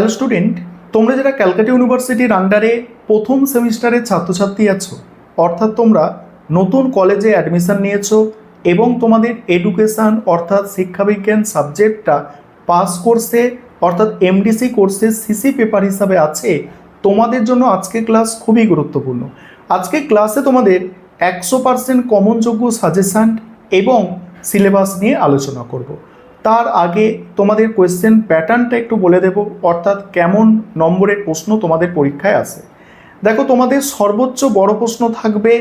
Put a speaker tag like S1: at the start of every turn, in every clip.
S1: Hello student, তোমরা যারা ক্যালকাটা ইউনিভার্সিটির আন্ডারে প্রথম সেমিস্টারের ছাত্রছাত্রী আছো, অর্থাৎ তোমরা নতুন কলেজে অ্যাডমিশন নিয়েছো এবং তোমাদের এডুকেশান অর্থাৎ শিক্ষাবিজ্ঞান সাবজেক্টটা পাস কোর্সে অর্থাৎ এমডিসি কোর্সে সিসি পেপার হিসাবে আছে, তোমাদের জন্য আজকে ক্লাস খুবই গুরুত্বপূর্ণ। আজকে ক্লাসে তোমাদের 100% কমনযোগ্য সাজেশান এবং সিলেবাস নিয়ে আলোচনা করব। তার আগে তোমাদের কোয়েশ্চেন প্যাটার্নটা একটু বলে দেব, অর্থাৎ কেমন নম্বরের প্রশ্ন তোমাদের পরীক্ষায় আসে। দেখো, তোমাদের সর্বোচ্চ বড় প্রশ্ন থাকবে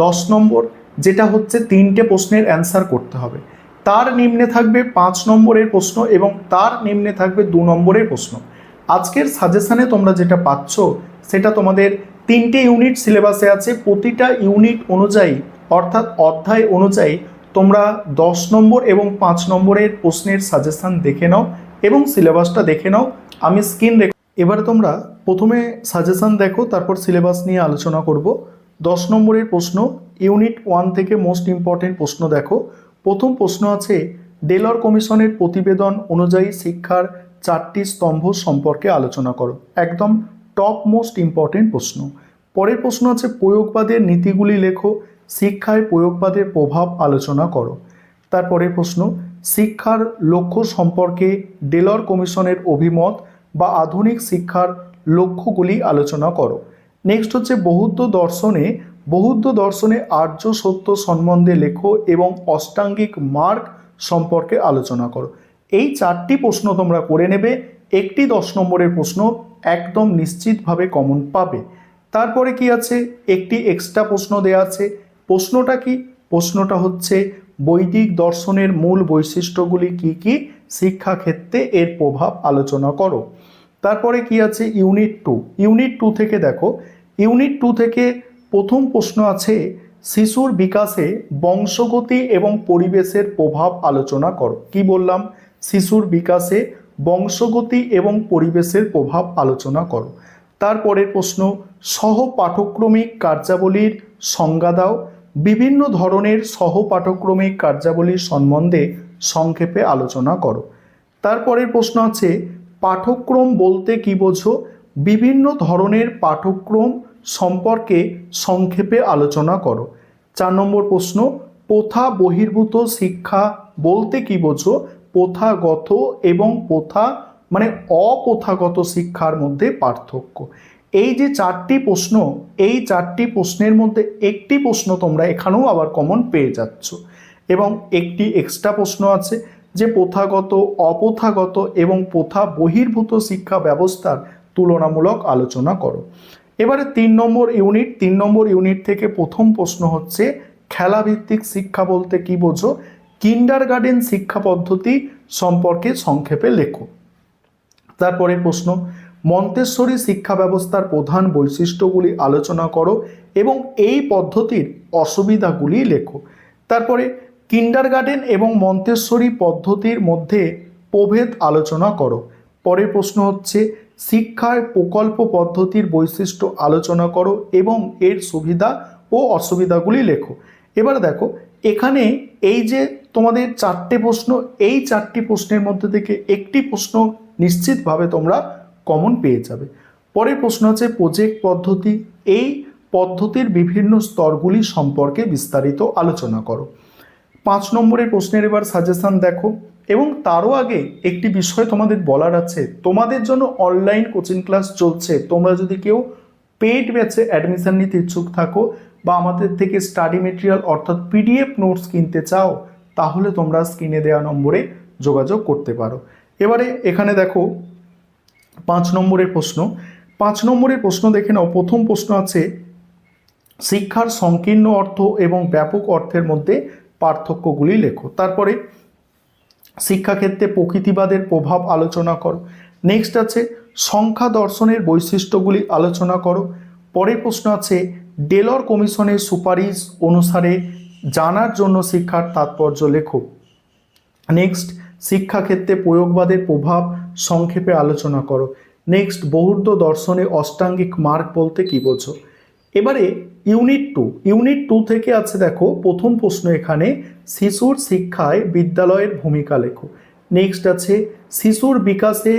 S1: 10 নম্বর, যেটা হচ্ছে 3টে প্রশ্নের অ্যান্সার করতে হবে। তার নিম্নে থাকবে 5 নম্বরের প্রশ্ন এবং তার নিম্নে থাকবে 2 নম্বরের প্রশ্ন। আজকের সাজেশানে তোমরা যেটা পাচ্ছ সেটা তোমাদের 3টে ইউনিট সিলেবাসে আছে। প্রতিটা ইউনিট অনুযায়ী অর্থাৎ অধ্যায় অনুযায়ী তোমরা 10 নম্বর এবং 5 নম্বরের প্রশ্নের সাজেশান দেখে নাও এবং সিলেবাসটা দেখে নাও। আমি স্ক্রিন এবারে তোমরা প্রথমে সাজেশান দেখো, তারপর সিলেবাস নিয়ে আলোচনা করব। 10 নম্বরের প্রশ্ন ইউনিট 1 থেকে মোস্ট ইম্পর্টেন্ট প্রশ্ন দেখো। প্রথম প্রশ্ন আছে, ডেলর কমিশনের প্রতিবেদন অনুযায়ী শিক্ষার 4টি স্তম্ভ সম্পর্কে আলোচনা করো। একদম টপ মোস্ট ইম্পর্টেন্ট প্রশ্ন। পরের প্রশ্ন আছে, প্রয়োগবাদের নীতিগুলি লেখো, শিক্ষায় প্রয়োগবাদের প্রভাব আলোচনা করো। তারপরের প্রশ্ন, শিক্ষার লক্ষ্য সম্পর্কে ডেলর কমিশনের অভিমত বা আধুনিক শিক্ষার লক্ষ্যগুলি আলোচনা করো। নেক্সট হচ্ছে, বৌদ্ধ দর্শনে আর্য সত্য সম্বন্ধে লেখো এবং অষ্টাঙ্গিক মার্গ সম্পর্কে আলোচনা করো। এই 4টি প্রশ্ন তোমরা করে নেবে। একটি 10 নম্বরের প্রশ্ন একদম নিশ্চিতভাবে কমন পাবে। তারপরে কি আছে, একটি এক্সট্রা প্রশ্ন দেওয়া আছে। প্রশ্নটা কি? প্রশ্নটা হচ্ছে, বৈদিক দর্শনের মূল বৈশিষ্ট্যগুলি কি কি, শিক্ষাক্ষেত্রে এর প্রভাব আলোচনা করো। তারপরে কি আছে, ইউনিট 2 থেকে দেখো, ইউনিট 2 থেকে প্রথম প্রশ্ন আছে, শিশুর বিকাশে বংশগতি এবং পরিবেশের প্রভাব আলোচনা করো। কি বললাম? শিশুর বিকাশে বংশগতি এবং পরিবেশের প্রভাব আলোচনা করো। তারপরের প্রশ্ন, সহ পাঠক্রমিক কার্যাবলীর সংজ্ঞা দাও। বিভিন্ন ধরনের সহ পাঠক্রমিক কার্যাবলীর সম্বন্ধে সংক্ষেপে আলোচনা করো। তারপরের প্রশ্ন আছে, পাঠক্রম বলতে কি বোঝো? বিভিন্ন ধরনের পাঠক্রম সম্পর্কে সংক্ষেপে আলোচনা করো। 4 নম্বর প্রশ্ন, প্রথা বহির্ভূত শিক্ষা বলতে কি বোঝো? প্রথাগত এবং অপ্রথাগত শিক্ষার মধ্যে পার্থক্য। এই যে 4টি প্রশ্ন, এই 4টি প্রশ্নের মধ্যে একটি প্রশ্ন তোমরা এখানেও আবার কমন পেয়ে যাচ্ছ এবং একটি এক্সট্রা প্রশ্ন আছে যে প্রথাগত, অপ্রথাগত এবং প্রথা বহির্ভূত শিক্ষা ব্যবস্থার তুলনামূলক আলোচনা করো। এবারে 3 নম্বর ইউনিট থেকে প্রথম প্রশ্ন হচ্ছে, খেলাভিত্তিক শিক্ষা বলতে কি বোঝো? কিন্ডারগার্টেন শিক্ষা পদ্ধতি সম্পর্কে সংক্ষেপে লেখো। তারপরে প্রশ্ন, মন্তেশ্বরী শিক্ষা ব্যবস্থার প্রধান বৈশিষ্ট্যগুলি আলোচনা করো এবং এই পদ্ধতির অসুবিধাগুলি লেখো। তারপরে কিন্ডারগার্টেন এবং মন্তেশ্বরী পদ্ধতির মধ্যে প্রভেদ আলোচনা করো। পরের প্রশ্ন হচ্ছে, শিক্ষার প্রকল্প পদ্ধতির বৈশিষ্ট্য আলোচনা করো এবং এর সুবিধা ও অসুবিধাগুলি লেখো। এবারে দেখো, এখানে এই যে তোমাদের 4টে প্রশ্ন, এই 4টি প্রশ্নের মধ্যে থেকে একটি প্রশ্ন নিশ্চিতভাবে তোমরা কমন পেয়ে যাবে। পরের প্রশ্ন আছে, প্রজেক্ট পদ্ধতি, এই পদ্ধতির বিভিন্ন স্তরগুলি সম্পর্কে বিস্তারিত আলোচনা করো। 5 নম্বরের প্রশ্নের এবার সাজেশন দেখো এবং তারও আগে একটি বিষয় তোমাদের বলার আছে, তোমাদের জন্য অনলাইন কোচিং ক্লাস চলছে। তোমরা যদি কেউ পেইড ব্যাচে অ্যাডমিশন নিতে ইচ্ছুক থাকো বা আমাদের থেকে স্টাডি মেটেরিয়াল অর্থাৎ পিডিএফ নোটস কিনতে চাও, তাহলে তোমরা স্ক্রিনে দেওয়া নম্বরে যোগাযোগ করতে পারো। এবারে এখানে দেখো 5 নম্বরের প্রশ্ন দেখে নাও। প্রথম প্রশ্ন আছে, শিক্ষার সংকীর্ণ অর্থ এবং ব্যাপক অর্থের মধ্যে পার্থক্যগুলি লেখো। তারপরে শিক্ষাক্ষেত্রে প্রকৃতিবাদের প্রভাব আলোচনা করো। নেক্সট আছে, সংখ্যা দর্শনের বৈশিষ্ট্যগুলি আলোচনা করো। পরের প্রশ্ন আছে, ডেলর কমিশনের সুপারিশ অনুসারে জানার জন্য শিক্ষার তাৎপর্য লেখো। নেক্সট, শিক্ষাক্ষেত্রে প্রয়োগবাদের প্রভাব সংক্ষেপে আলোচনা করো। নেক্সট, বৌদ্ধ দর্শনে অষ্টাঙ্গিক মার্গ বলতে কি বোঝো। এবারে ইউনিট 2 থেকে আছে দেখো, প্রথম প্রশ্ন এখানে, শিশুর শিক্ষায় বিদ্যালয়ের ভূমিকা লেখো। নেক্সট আছে শিশুর বিকাশে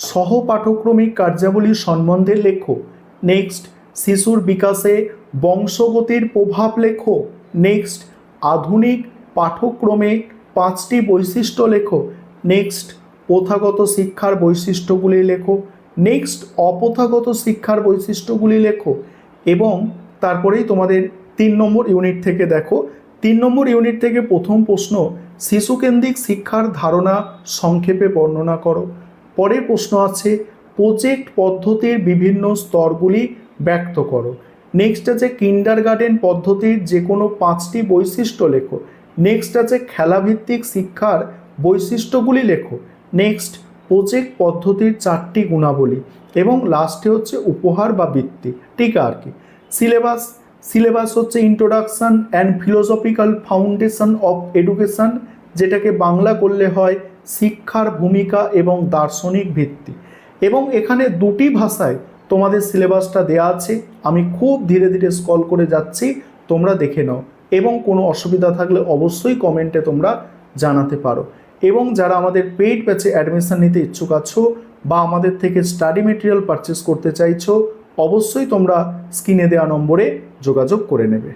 S1: সহপাঠক্রমিক কার্যাবলী সম্বন্ধে লেখো। নেক্সট শিশুর বিকাশে বংশগতির প্রভাব লেখো। নেক্সট আধুনিক পাঠ্যক্রমে 5টি বৈশিষ্ট্য লেখো। নেক্সট প্রথাগত শিক্ষার বৈশিষ্ট্যগুলি লেখো। নেক্সট অপ্রথাগত শিক্ষার বৈশিষ্ট্যগুলি লেখো। এবং তারপরেই তোমাদের 3 নম্বর ইউনিট থেকে দেখো, 3 নম্বর ইউনিট থেকে প্রথম প্রশ্ন, শিশুকেন্দ্রিক শিক্ষার ধারণা সংক্ষেপে বর্ণনা করো। পরের প্রশ্ন আছে প্রজেক্ট পদ্ধতির বিভিন্ন স্তরগুলি ব্যক্ত করো। নেক্সট আছে কিন্ডারগার্টেন পদ্ধতির যে কোনো 5টি বৈশিষ্ট্য লেখো। নেক্সট আছে খেলাভিত্তিক শিক্ষার বৈশিষ্ট্যগুলি লেখো। নেক্সট প্রজেক্ট পদ্ধতির 4টি গুণাবলী এবং লাস্টে হচ্ছে উপহার বা বৃত্তি, ঠিক আর কি। সিলেবাস হচ্ছে introduction and philosophical foundation of education, যেটাকে বাংলা করলে হয় শিক্ষার ভূমিকা এবং দার্শনিক ভিত্তি। এবং এখানে 2টি ভাষায় তোমাদের সিলেবাসটা দেয়া আছে। আমি খুব ধীরে ধীরে স্ক্রল করে যাচ্ছি, তোমরা দেখে নাও এবং কোনো অসুবিধা থাকলে অবশ্যই কমেন্টে তোমরা জানাতে পারো। এবং যারা আমাদের পেইড ব্যাচে অ্যাডমিশন নিতে ইচ্ছুক আছো বা আমাদের থেকে স্টাডি মেটেরিয়াল পারচেস করতে চাইছো, অবশ্যই তোমরা স্ক্রিনে দেওয়া নম্বরে যোগাযোগ করে নেবে।